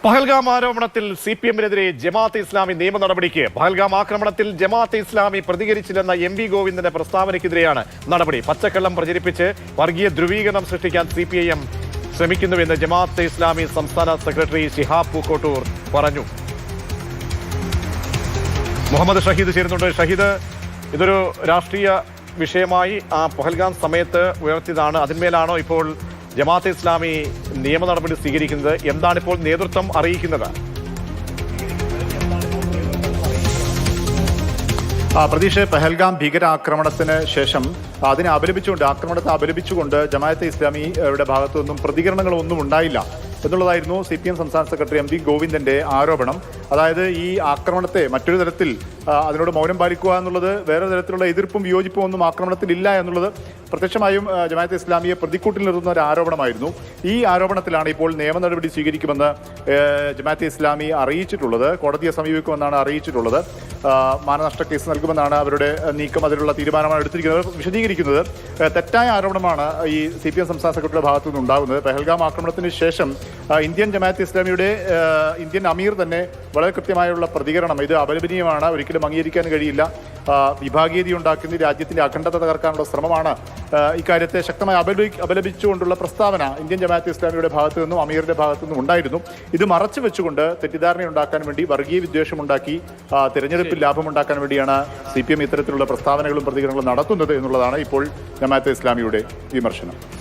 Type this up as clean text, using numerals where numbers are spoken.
പഹൽഗാം ആരോപണത്തിൽ CPM-നെതിരെ ജമാഅത്തെ ഇസ്ലാമി നിയമ നടപടിക്ക്. പഹൽഗാം ആക്രമണത്തിൽ ജമാഅത്തെ ഇസ്ലാമി പ്രതികരിച്ചില്ലെന്ന MV ഗോവിന്ദന്റെ പ്രസ്താവനയ്ക്കെതിരെയാണ് നടപടി. പച്ചക്കള്ളം പ്രചരിപ്പിച്ച് വർഗീയ ധ്രുവീകരണം സൃഷ്ടിക്കാൻ CPIM ശ്രമിക്കുന്നുവെന്ന് ജമാഅത്തെ ഇസ്ലാമി സംസ്ഥാന സെക്രട്ടറി ശിഹാബ് പൂക്കോട്ടൂർ പറഞ്ഞു. മുഹമ്മദ് ഷഹീദ് ചേരുന്നുണ്ട്. ഷഹീദ്, ഇതൊരു രാഷ്ട്രീയ വിഷയമായി പഹൽഗാം സമയത്ത് ഉയർത്തിയതാണ്. അതിന്മേലാണോ ഇപ്പോൾ ജമാഅത്തെ ഇസ്ലാമി നിയമ നടപടി സ്വീകരിക്കുന്നത്? എന്താണിപ്പോൾ നേതൃത്വം അറിയിക്കുന്നത്? പ്രതീക്ഷ, പഹൽഗാം ഭീകരാക്രമണത്തിന് ശേഷം ആക്രമണത്തെ അപലപിച്ചുകൊണ്ട് ജമാഅത്തെ ഇസ്ലാമിയുടെ ഭാഗത്തുനിന്നും പ്രതികരണങ്ങളൊന്നും ഉണ്ടായില്ല എന്നുള്ളതായിരുന്നു CPM സംസ്ഥാന സെക്രട്ടറി MV ഗോവിന്ദന്റെ ആരോപണം. അതായത് ഈ ആക്രമണത്തെ മറ്റൊരു തരത്തിൽ അതിനോട് മൗനം പാലിക്കുക എന്നുള്ളത്, വേറെ തരത്തിലുള്ള എതിർപ്പും വിയോജിപ്പും ഒന്നും ആക്രമണത്തിലില്ല എന്നുള്ളത് പ്രത്യക്ഷമായും ജമാഅത്തെ ഇസ്ലാമിയെ പ്രതിക്കൂട്ടിൽ നിർത്തുന്ന ഒരു ആരോപണമായിരുന്നു. ഈ ആരോപണത്തിലാണ് ഇപ്പോൾ നിയമ നടപടി സ്വീകരിക്കുമെന്ന് ജമാഅത്തെ ഇസ്ലാമി അറിയിച്ചിട്ടുള്ളത്. കോടതിയെ സമീപിക്കുമെന്നാണ് അറിയിച്ചിട്ടുള്ളത്. മാനനഷ്ട കേസ് നൽകുമെന്നാണ് അവരുടെ നീക്കം. അതിനുള്ള തീരുമാനമാണ് എടുത്തിരിക്കുന്നത്. വിശദീകരിക്കുന്നത് തെറ്റായ ആരോപണമാണ് ഈ CPM സംസ്ഥാന സെക്രട്ടറിയുടെ ഭാഗത്തു നിന്നുണ്ടാകുന്നത്. പഹൽഗാം ആക്രമണത്തിന് ശേഷം ഇന്ത്യൻ ജമാഅത്തെ ഇസ്ലാമിയുടെ ഇന്ത്യൻ അമീർ തന്നെ വളരെ കൃത്യമായുള്ള പ്രതികരണം, ഇത് അപലപനീയമാണ്, ഒരിക്കലും അംഗീകരിക്കാൻ കഴിയില്ല, വിഭാഗീയത ഉണ്ടാക്കുന്ന രാജ്യത്തിന്റെ അഖണ്ഡത തകർക്കാനുള്ള ശ്രമമാണ്, ഇക്കാര്യത്തെ ശക്തമായി അപലപിച്ചുകൊണ്ടുള്ള പ്രസ്താവന ഇന്ത്യൻ ജമാഅത്തെ ഇസ്ലാമിയുടെ ഭാഗത്തു നിന്നും അമീറിന്റെ ഭാഗത്തു നിന്നും ഉണ്ടായിരുന്നു. ഇത് മറച്ചു വെച്ചുകൊണ്ട് തെറ്റിദ്ധാരണ ഉണ്ടാക്കാൻ വേണ്ടി, വർഗീയ വിദ്വേഷമുണ്ടാക്കി തെരഞ്ഞെടുപ്പിൽ ലാഭമുണ്ടാക്കാൻ വേണ്ടിയാണ് CPM ഇത്തരത്തിലുള്ള പ്രസ്താവനകളും പ്രതികരണങ്ങളും നടത്തുന്നത് എന്നുള്ളതാണ് ഇപ്പോൾ ജമാഅത്തെ ഇസ്ലാമിയുടെ വിമർശനം.